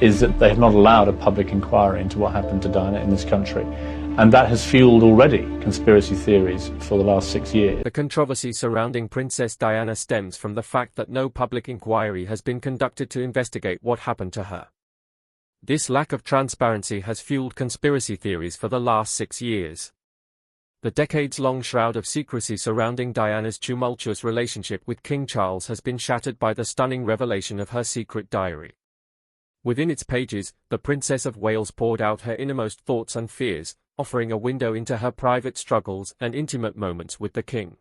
is that they have not allowed a public inquiry into what happened to Diana in this country. And that has fueled already conspiracy theories for the last 6 years. The controversy surrounding Princess Diana stems from the fact that no public inquiry has been conducted to investigate what happened to her. This lack of transparency has fueled conspiracy theories for the last 6 years. The decades-long shroud of secrecy surrounding Diana's tumultuous relationship with King Charles has been shattered by the stunning revelation of her secret diary. Within its pages, the Princess of Wales poured out her innermost thoughts and fears, offering a window into her private struggles and intimate moments with the king.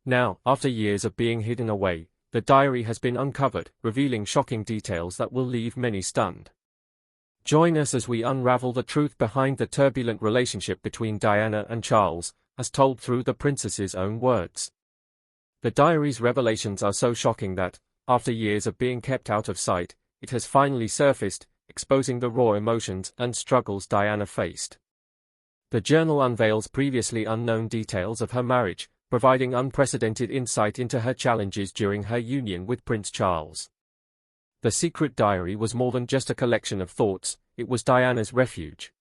Now, after years of being hidden away, the diary has been uncovered, revealing shocking details that will leave many stunned. Join us as we unravel the truth behind the turbulent relationship between Diana and Charles, as told through the princess's own words. The diary's revelations are so shocking that, after years of being kept out of sight, it has finally surfaced, exposing the raw emotions and struggles Diana faced. The journal unveils previously unknown details of her marriage, providing unprecedented insight into her challenges during her union with Prince Charles. The secret diary was more than just a collection of thoughts, it was Diana's refuge.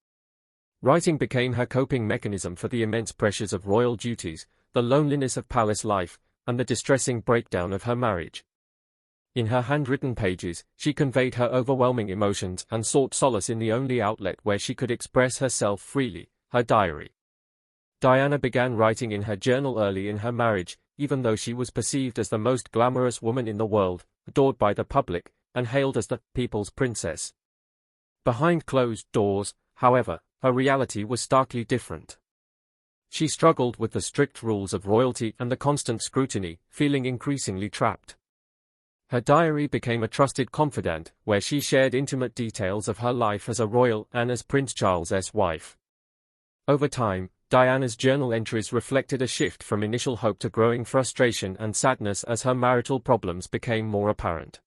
Writing became her coping mechanism for the immense pressures of royal duties, the loneliness of palace life, and the distressing breakdown of her marriage. In her handwritten pages, she conveyed her overwhelming emotions and sought solace in the only outlet where she could express herself freely, her diary. Diana began writing in her journal early in her marriage, even though she was perceived as the most glamorous woman in the world, adored by the public, and hailed as the people's princess. Behind closed doors, however, her reality was starkly different. She struggled with the strict rules of royalty and the constant scrutiny, feeling increasingly trapped. Her diary became a trusted confidant, where she shared intimate details of her life as a royal and as Prince Charles's wife. Over time, Diana's journal entries reflected a shift from initial hope to growing frustration and sadness as her marital problems became more apparent.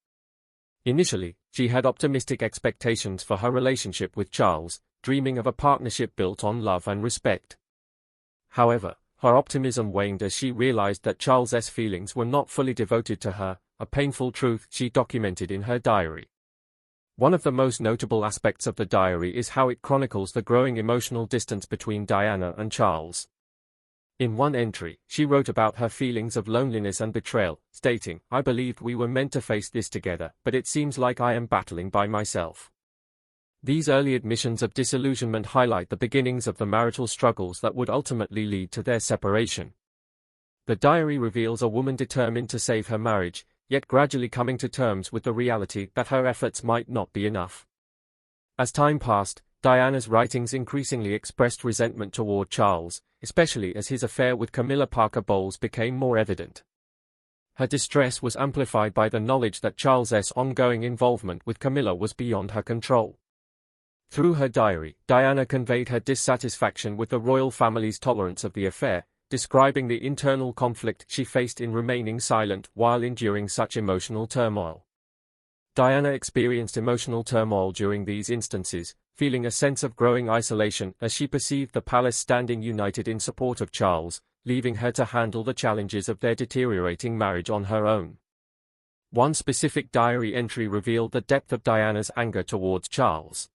Initially, she had optimistic expectations for her relationship with Charles, dreaming of a partnership built on love and respect. However, her optimism waned as she realized that Charles's feelings were not fully devoted to her, a painful truth she documented in her diary. One of the most notable aspects of the diary is how it chronicles the growing emotional distance between Diana and Charles. In one entry, she wrote about her feelings of loneliness and betrayal, stating, "I believed we were meant to face this together, but it seems like I am battling by myself." These early admissions of disillusionment highlight the beginnings of the marital struggles that would ultimately lead to their separation. The diary reveals a woman determined to save her marriage, yet gradually coming to terms with the reality that her efforts might not be enough. As time passed, Diana's writings increasingly expressed resentment toward Charles, especially as his affair with Camilla Parker Bowles became more evident. Her distress was amplified by the knowledge that Charles's ongoing involvement with Camilla was beyond her control. Through her diary, Diana conveyed her dissatisfaction with the royal family's tolerance of the affair, describing the internal conflict she faced in remaining silent while enduring such emotional turmoil. Diana experienced emotional turmoil during these instances, feeling a sense of growing isolation as she perceived the palace standing united in support of Charles, leaving her to handle the challenges of their deteriorating marriage on her own. One specific diary entry revealed the depth of Diana's anger towards Charles.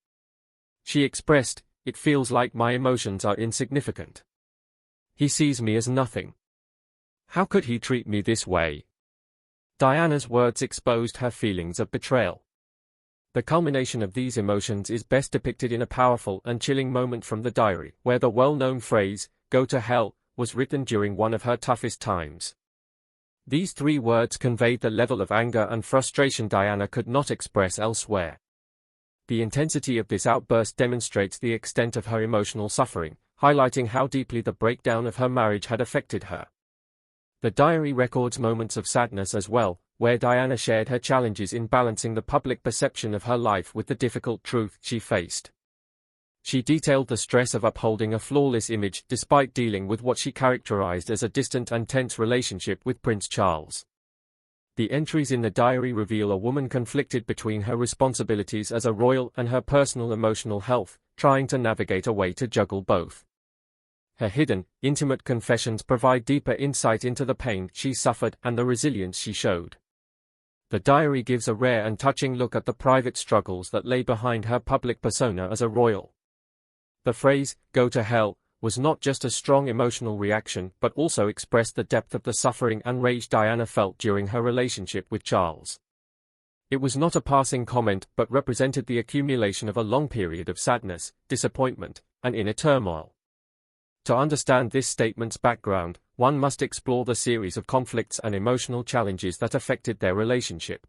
She expressed, "It feels like my emotions are insignificant. He sees me as nothing. How could he treat me this way?" Diana's words exposed her feelings of betrayal. The culmination of these emotions is best depicted in a powerful and chilling moment from the diary, where the well-known phrase, "Go to hell," was written during one of her toughest times. These 3 words conveyed the level of anger and frustration Diana could not express elsewhere. The intensity of this outburst demonstrates the extent of her emotional suffering, highlighting how deeply the breakdown of her marriage had affected her. The diary records moments of sadness as well, where Diana shared her challenges in balancing the public perception of her life with the difficult truth she faced. She detailed the stress of upholding a flawless image despite dealing with what she characterized as a distant and tense relationship with Prince Charles. The entries in the diary reveal a woman conflicted between her responsibilities as a royal and her personal emotional health, trying to navigate a way to juggle both. Her hidden, intimate confessions provide deeper insight into the pain she suffered and the resilience she showed. The diary gives a rare and touching look at the private struggles that lay behind her public persona as a royal. The phrase, "go to hell," was not just a strong emotional reaction but also expressed the depth of the suffering and rage Diana felt during her relationship with Charles. It was not a passing comment but represented the accumulation of a long period of sadness, disappointment, and inner turmoil. To understand this statement's background, one must explore the series of conflicts and emotional challenges that affected their relationship.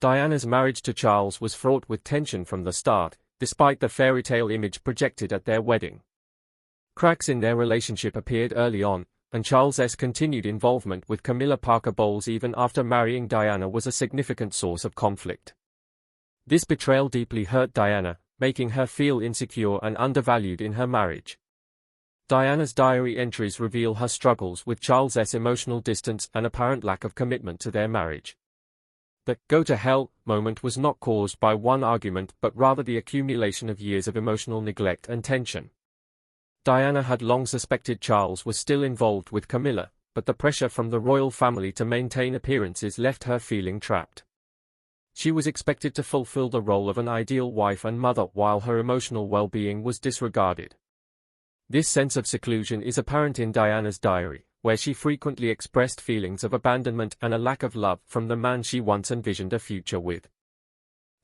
Diana's marriage to Charles was fraught with tension from the start, despite the fairy tale image projected at their wedding. Cracks in their relationship appeared early on, and Charles's continued involvement with Camilla Parker Bowles even after marrying Diana was a significant source of conflict. This betrayal deeply hurt Diana, making her feel insecure and undervalued in her marriage. Diana's diary entries reveal her struggles with Charles's emotional distance and apparent lack of commitment to their marriage. The "go to hell" moment was not caused by one argument but rather the accumulation of years of emotional neglect and tension. Diana had long suspected Charles was still involved with Camilla, but the pressure from the royal family to maintain appearances left her feeling trapped. She was expected to fulfill the role of an ideal wife and mother while her emotional well-being was disregarded. This sense of seclusion is apparent in Diana's diary, where she frequently expressed feelings of abandonment and a lack of love from the man she once envisioned a future with.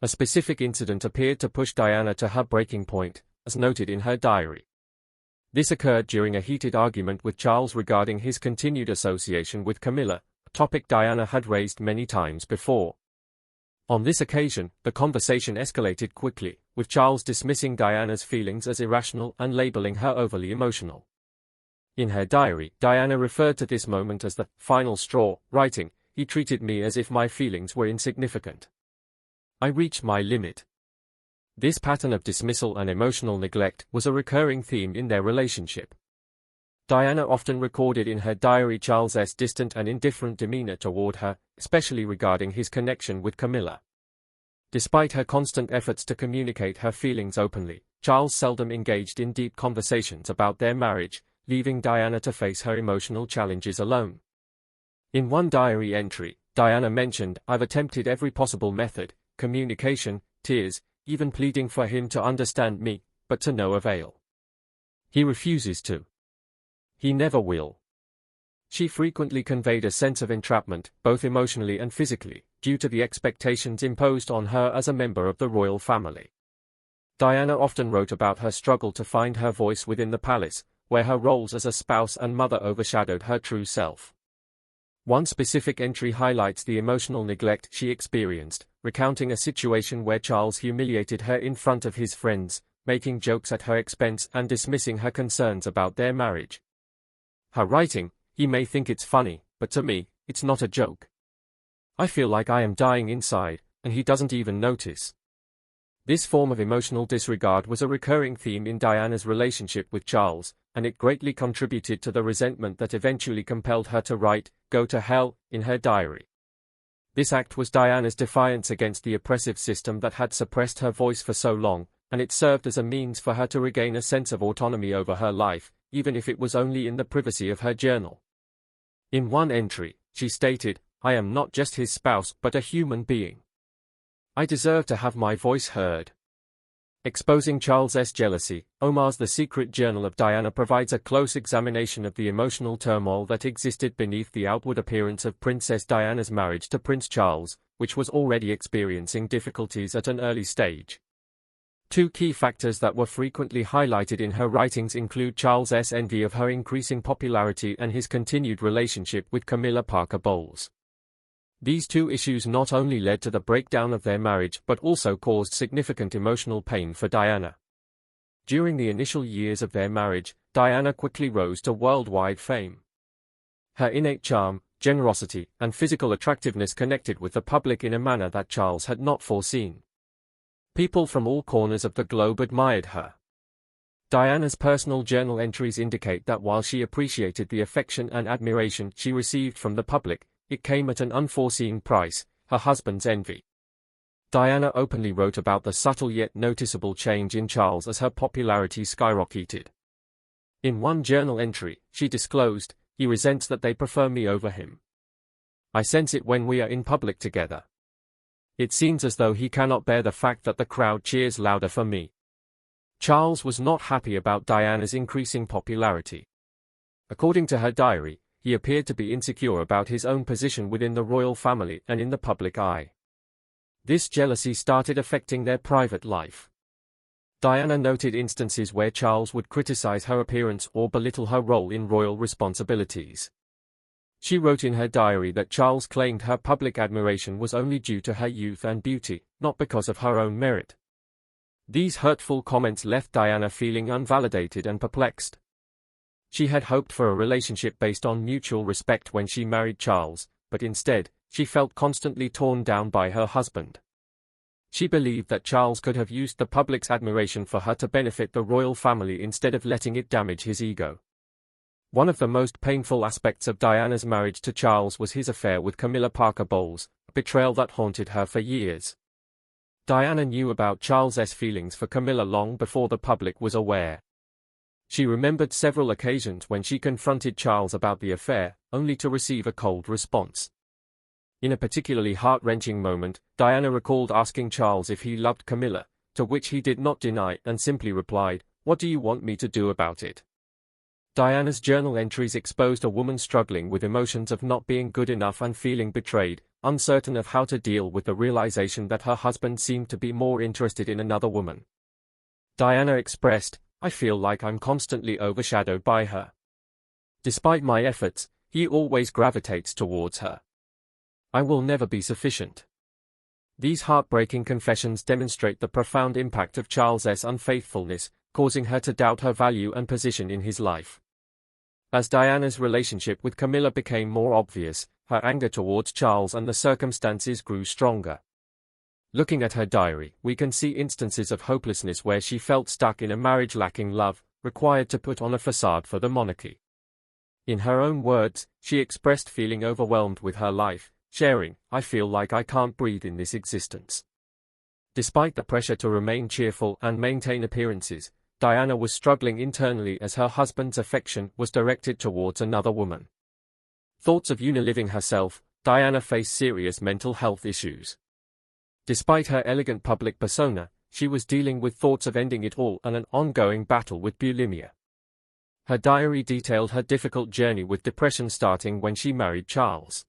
A specific incident appeared to push Diana to her breaking point, as noted in her diary. This occurred during a heated argument with Charles regarding his continued association with Camilla, a topic Diana had raised many times before. On this occasion, the conversation escalated quickly, with Charles dismissing Diana's feelings as irrational and labeling her overly emotional. In her diary, Diana referred to this moment as the final straw, writing, "He treated me as if my feelings were insignificant. I reached my limit." This pattern of dismissal and emotional neglect was a recurring theme in their relationship. Diana often recorded in her diary Charles's distant and indifferent demeanor toward her, especially regarding his connection with Camilla. Despite her constant efforts to communicate her feelings openly, Charles seldom engaged in deep conversations about their marriage, leaving Diana to face her emotional challenges alone. In one diary entry, Diana mentioned, "I've attempted every possible method, communication, tears, even pleading for him to understand me, but to no avail. He refuses to. He never will." She frequently conveyed a sense of entrapment, both emotionally and physically, due to the expectations imposed on her as a member of the royal family. Diana often wrote about her struggle to find her voice within the palace, where her roles as a spouse and mother overshadowed her true self. One specific entry highlights the emotional neglect she experienced, recounting a situation where Charles humiliated her in front of his friends, making jokes at her expense and dismissing her concerns about their marriage. Her writing, "He may think it's funny, but to me, it's not a joke. I feel like I am dying inside, and he doesn't even notice." This form of emotional disregard was a recurring theme in Diana's relationship with Charles, and it greatly contributed to the resentment that eventually compelled her to write, "Go to hell," in her diary. This act was Diana's defiance against the oppressive system that had suppressed her voice for so long, and it served as a means for her to regain a sense of autonomy over her life, even if it was only in the privacy of her journal. In one entry, she stated, "I am not just his spouse but a human being. I deserve to have my voice heard." Exposing Charles's jealousy, Omar's The Secret Journal of Diana provides a close examination of the emotional turmoil that existed beneath the outward appearance of Princess Diana's marriage to Prince Charles, which was already experiencing difficulties at an early stage. Two key factors that were frequently highlighted in her writings include Charles's envy of her increasing popularity and his continued relationship with Camilla Parker Bowles. These two issues not only led to the breakdown of their marriage but also caused significant emotional pain for Diana. During the initial years of their marriage, Diana quickly rose to worldwide fame. Her innate charm, generosity, and physical attractiveness connected with the public in a manner that Charles had not foreseen. People from all corners of the globe admired her. Diana's personal journal entries indicate that while she appreciated the affection and admiration she received from the public, it came at an unforeseen price, her husband's envy. Diana openly wrote about the subtle yet noticeable change in Charles as her popularity skyrocketed. In one journal entry, she disclosed, "He resents that they prefer me over him. I sense it when we are in public together. It seems as though he cannot bear the fact that the crowd cheers louder for me. Charles was not happy about Diana's increasing popularity. According to her diary, he appeared to be insecure about his own position within the royal family and in the public eye. This jealousy started affecting their private life. Diana noted instances where Charles would criticize her appearance or belittle her role in royal responsibilities. She wrote in her diary that Charles claimed her public admiration was only due to her youth and beauty, not because of her own merit. These hurtful comments left Diana feeling unvalidated and perplexed. She had hoped for a relationship based on mutual respect when she married Charles, but instead, she felt constantly torn down by her husband. She believed that Charles could have used the public's admiration for her to benefit the royal family instead of letting it damage his ego. One of the most painful aspects of Diana's marriage to Charles was his affair with Camilla Parker Bowles, a betrayal that haunted her for years. Diana knew about Charles's feelings for Camilla long before the public was aware. She remembered several occasions when she confronted Charles about the affair, only to receive a cold response. In a particularly heart-wrenching moment, Diana recalled asking Charles if he loved Camilla, to which he did not deny and simply replied, "What do you want me to do about it?" Diana's journal entries exposed a woman struggling with emotions of not being good enough and feeling betrayed, uncertain of how to deal with the realization that her husband seemed to be more interested in another woman. Diana expressed, "I feel like I'm constantly overshadowed by her. Despite my efforts, he always gravitates towards her. I will never be sufficient." These heartbreaking confessions demonstrate the profound impact of Charles's unfaithfulness, causing her to doubt her value and position in his life. As Diana's relationship with Camilla became more obvious, her anger towards Charles and the circumstances grew stronger. Looking at her diary, we can see instances of hopelessness where she felt stuck in a marriage lacking love, required to put on a facade for the monarchy. In her own words, she expressed feeling overwhelmed with her life, sharing, "I feel like I can't breathe in this existence." Despite the pressure to remain cheerful and maintain appearances, Diana was struggling internally as her husband's affection was directed towards another woman. Thoughts of unaliving herself, Diana faced serious mental health issues. Despite her elegant public persona, she was dealing with thoughts of ending it all and an ongoing battle with bulimia. Her diary detailed her difficult journey with depression starting when she married Charles.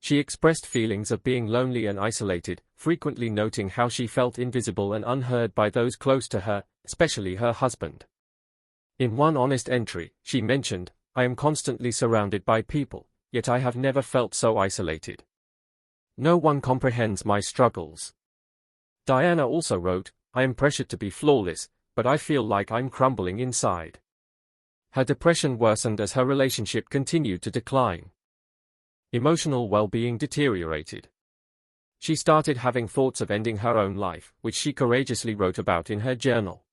She expressed feelings of being lonely and isolated, frequently noting how she felt invisible and unheard by those close to her, especially her husband. In one honest entry, she mentioned, "I am constantly surrounded by people, yet I have never felt so isolated. No one comprehends my struggles." Diana also wrote, "I am pressured to be flawless, but I feel like I'm crumbling inside." Her depression worsened as her relationship continued to decline. Emotional well-being deteriorated. She started having thoughts of ending her own life, which she courageously wrote about in her journal.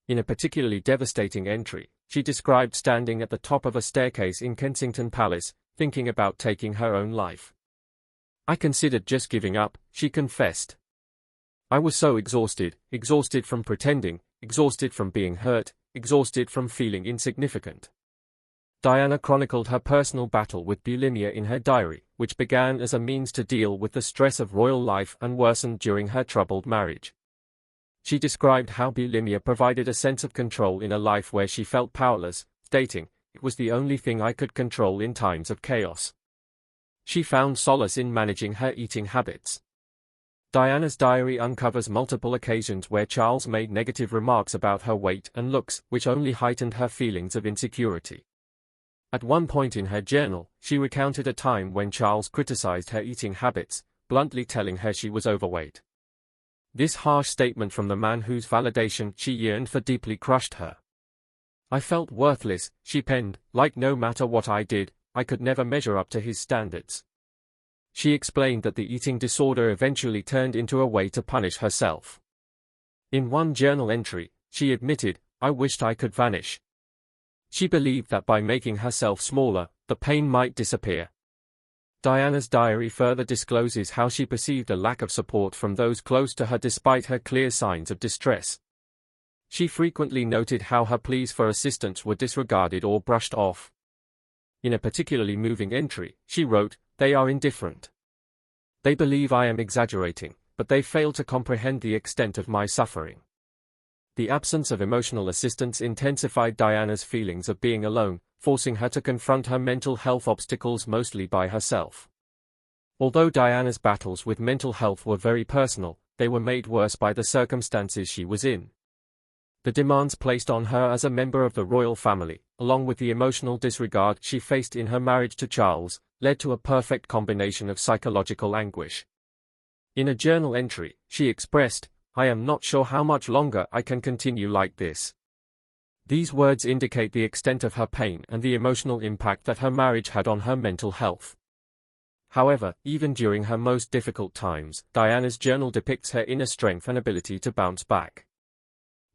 In a particularly devastating entry, she described standing at the top of a staircase in Kensington Palace, thinking about taking her own life. "I considered just giving up," she confessed. "I was so exhausted from pretending, exhausted from being hurt, exhausted from feeling insignificant." Diana chronicled her personal battle with bulimia in her diary, which began as a means to deal with the stress of royal life and worsened during her troubled marriage. She described how bulimia provided a sense of control in a life where she felt powerless, stating, "It was the only thing I could control in times of chaos." She found solace in managing her eating habits. Diana's diary uncovers multiple occasions where Charles made negative remarks about her weight and looks, which only heightened her feelings of insecurity. At one point in her journal, she recounted a time when Charles criticized her eating habits, bluntly telling her she was overweight. This harsh statement from the man whose validation she yearned for deeply crushed her. "I felt worthless," she penned, "like no matter what I did, I could never measure up to his standards." She explained that the eating disorder eventually turned into a way to punish herself. In one journal entry, she admitted, "I wished I could vanish." She believed that by making herself smaller, the pain might disappear. Diana's diary further discloses how she perceived a lack of support from those close to her despite her clear signs of distress. She frequently noted how her pleas for assistance were disregarded or brushed off. In a particularly moving entry, she wrote, "They are indifferent." They believe I am exaggerating, but they fail to comprehend the extent of my suffering. The absence of emotional assistance intensified Diana's feelings of being alone, forcing her to confront her mental health obstacles mostly by herself. Although Diana's battles with mental health were very personal, they were made worse by the circumstances she was in. The demands placed on her as a member of the royal family, along with the emotional disregard she faced in her marriage to Charles, led to a perfect combination of psychological anguish. In a journal entry, she expressed, "I am not sure how much longer I can continue like this." These words indicate the extent of her pain and the emotional impact that her marriage had on her mental health. However, even during her most difficult times, Diana's journal depicts her inner strength and ability to bounce back.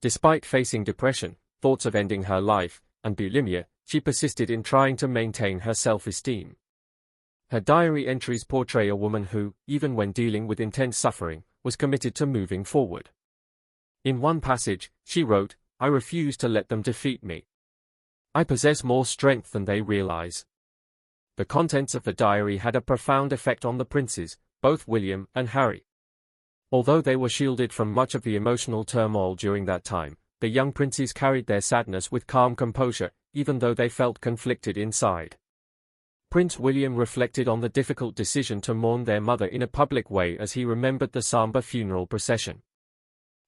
Despite facing depression, thoughts of ending her life, and bulimia, she persisted in trying to maintain her self-esteem. Her diary entries portray a woman who, even when dealing with intense suffering, was committed to moving forward. In one passage, she wrote, "I refuse to let them defeat me. I possess more strength than they realize." The contents of the diary had a profound effect on the princes, both William and Harry. Although they were shielded from much of the emotional turmoil during that time, the young princes carried their sadness with calm composure, even though they felt conflicted inside. Prince William reflected on the difficult decision to mourn their mother in a public way as he remembered the somber funeral procession.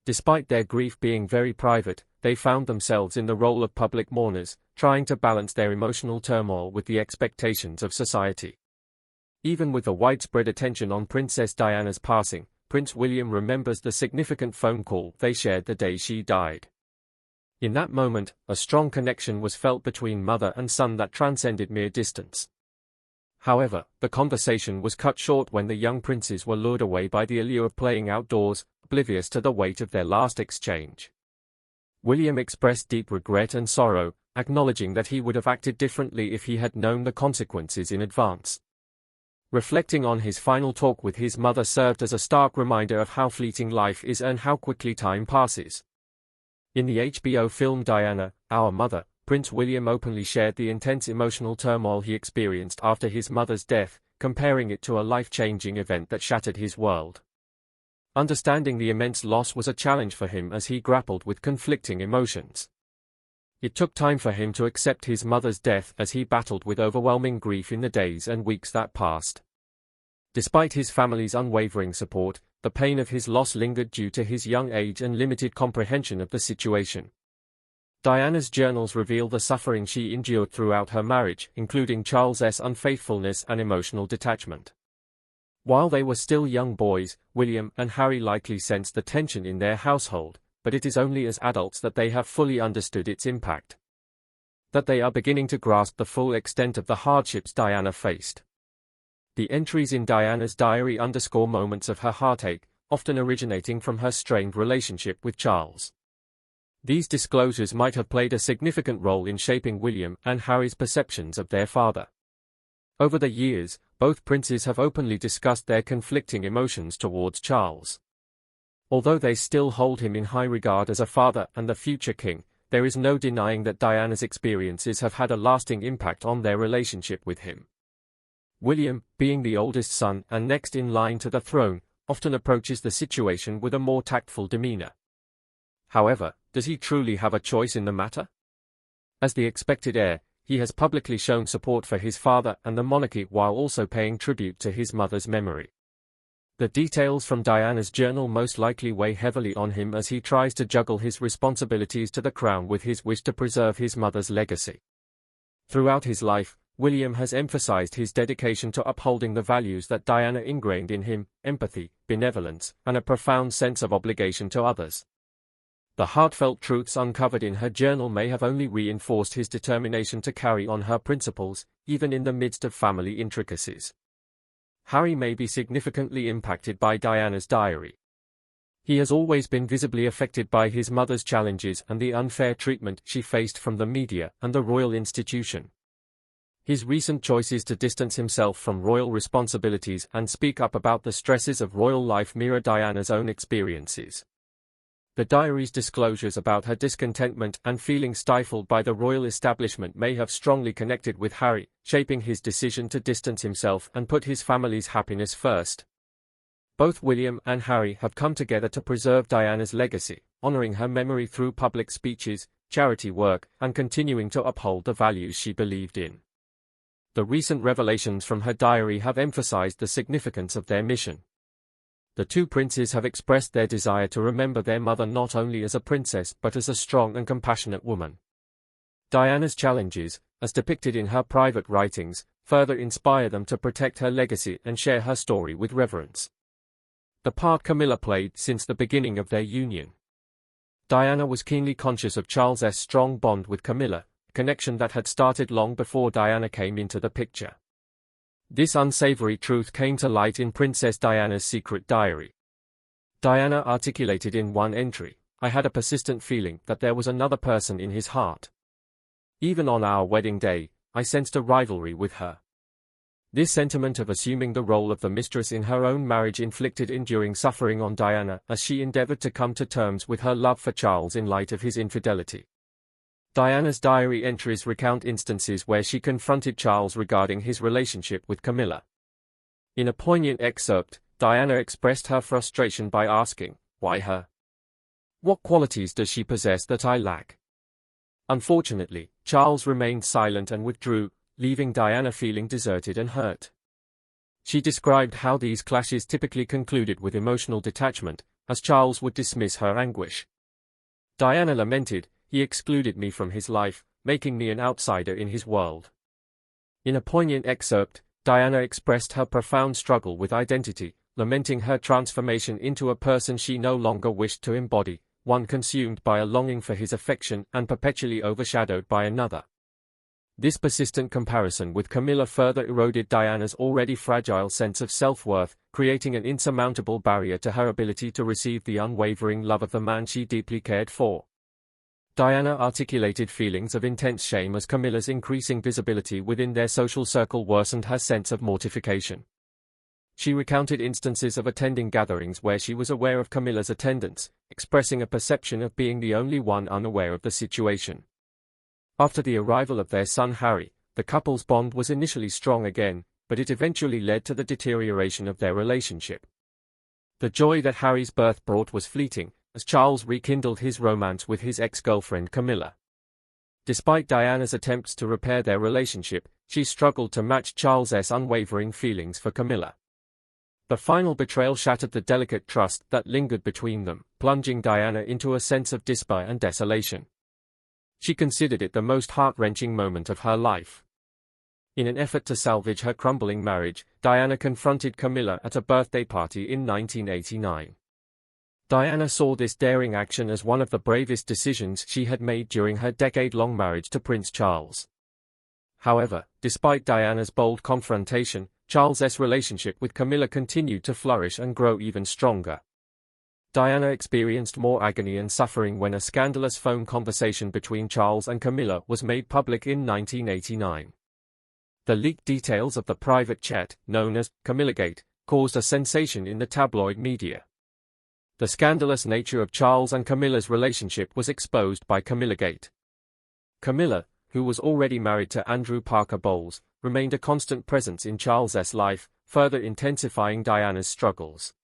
Despite their grief being very private, they found themselves in the role of public mourners, trying to balance their emotional turmoil with the expectations of society. Even with the widespread attention on Princess Diana's passing, Prince William remembers the significant phone call they shared the day she died. In that moment, a strong connection was felt between mother and son that transcended mere distance. However, the conversation was cut short when the young princes were lured away by the allure of playing outdoors, oblivious to the weight of their last exchange. William expressed deep regret and sorrow, acknowledging that he would have acted differently if he had known the consequences in advance. Reflecting on his final talk with his mother served as a stark reminder of how fleeting life is and how quickly time passes. In the HBO film Diana, Our Mother, Prince William openly shared the intense emotional turmoil he experienced after his mother's death, comparing it to a life-changing event that shattered his world. Understanding the immense loss was a challenge for him as he grappled with conflicting emotions. It took time for him to accept his mother's death as he battled with overwhelming grief in the days and weeks that passed. Despite his family's unwavering support, the pain of his loss lingered due to his young age and limited comprehension of the situation. Diana's journals reveal the suffering she endured throughout her marriage, including Charles's unfaithfulness and emotional detachment. While they were still young boys, William and Harry likely sensed the tension in their household, but it is only as adults that they have fully understood its impact. That they are beginning to grasp the full extent of the hardships Diana faced. The entries in Diana's diary underscore moments of her heartache, often originating from her strained relationship with Charles. These disclosures might have played a significant role in shaping William and Harry's perceptions of their father. Over the years, both princes have openly discussed their conflicting emotions towards Charles. Although they still hold him in high regard as a father and the future king, there is no denying that Diana's experiences have had a lasting impact on their relationship with him. William, being the oldest son and next in line to the throne, often approaches the situation with a more tactful demeanor. However, does he truly have a choice in the matter? As the expected heir, he has publicly shown support for his father and the monarchy while also paying tribute to his mother's memory. The details from Diana's journal most likely weigh heavily on him as he tries to juggle his responsibilities to the crown with his wish to preserve his mother's legacy. Throughout his life, William has emphasized his dedication to upholding the values that Diana ingrained in him: empathy, benevolence, and a profound sense of obligation to others. The heartfelt truths uncovered in her journal may have only reinforced his determination to carry on her principles, even in the midst of family intricacies. Harry may be significantly impacted by Diana's diary. He has always been visibly affected by his mother's challenges and the unfair treatment she faced from the media and the royal institution. His recent choices to distance himself from royal responsibilities and speak up about the stresses of royal life mirror Diana's own experiences. The diary's disclosures about her discontentment and feeling stifled by the royal establishment may have strongly connected with Harry, shaping his decision to distance himself and put his family's happiness first. Both William and Harry have come together to preserve Diana's legacy, honoring her memory through public speeches, charity work, and continuing to uphold the values she believed in. The recent revelations from her diary have emphasized the significance of their mission. The two princes have expressed their desire to remember their mother not only as a princess but as a strong and compassionate woman. Diana's challenges, as depicted in her private writings, further inspire them to protect her legacy and share her story with reverence. The part Camilla played since the beginning of their union. Diana was keenly conscious of Charles's strong bond with Camilla, a connection that had started long before Diana came into the picture. This unsavory truth came to light in Princess Diana's secret diary. Diana articulated in one entry, "I had a persistent feeling that there was another person in his heart. Even on our wedding day, I sensed a rivalry with her." This sentiment of assuming the role of the mistress in her own marriage inflicted enduring suffering on Diana as she endeavored to come to terms with her love for Charles in light of his infidelity. Diana's diary entries recount instances where she confronted Charles regarding his relationship with Camilla. In a poignant excerpt, Diana expressed her frustration by asking, "Why her? What qualities does she possess that I lack?" Unfortunately, Charles remained silent and withdrew, leaving Diana feeling deserted and hurt. She described how these clashes typically concluded with emotional detachment, as Charles would dismiss her anguish. Diana lamented, "He excluded me from his life, making me an outsider in his world." In a poignant excerpt, Diana expressed her profound struggle with identity, lamenting her transformation into a person she no longer wished to embody, one consumed by a longing for his affection and perpetually overshadowed by another. This persistent comparison with Camilla further eroded Diana's already fragile sense of self-worth, creating an insurmountable barrier to her ability to receive the unwavering love of the man she deeply cared for. Diana articulated feelings of intense shame as Camilla's increasing visibility within their social circle worsened her sense of mortification. She recounted instances of attending gatherings where she was aware of Camilla's attendance, expressing a perception of being the only one unaware of the situation. After the arrival of their son Harry, the couple's bond was initially strong again, but it eventually led to the deterioration of their relationship. The joy that Harry's birth brought was fleeting, as Charles rekindled his romance with his ex-girlfriend Camilla. Despite Diana's attempts to repair their relationship, she struggled to match Charles's unwavering feelings for Camilla. The final betrayal shattered the delicate trust that lingered between them, plunging Diana into a sense of despair and desolation. She considered it the most heart-wrenching moment of her life. In an effort to salvage her crumbling marriage, Diana confronted Camilla at a birthday party in 1989. Diana saw this daring action as one of the bravest decisions she had made during her decade-long marriage to Prince Charles. However, despite Diana's bold confrontation, Charles's relationship with Camilla continued to flourish and grow even stronger. Diana experienced more agony and suffering when a scandalous phone conversation between Charles and Camilla was made public in 1989. The leaked details of the private chat, known as Camillagate, caused a sensation in the tabloid media. The scandalous nature of Charles and Camilla's relationship was exposed by Camillagate. Camilla, who was already married to Andrew Parker Bowles, remained a constant presence in Charles's life, further intensifying Diana's struggles.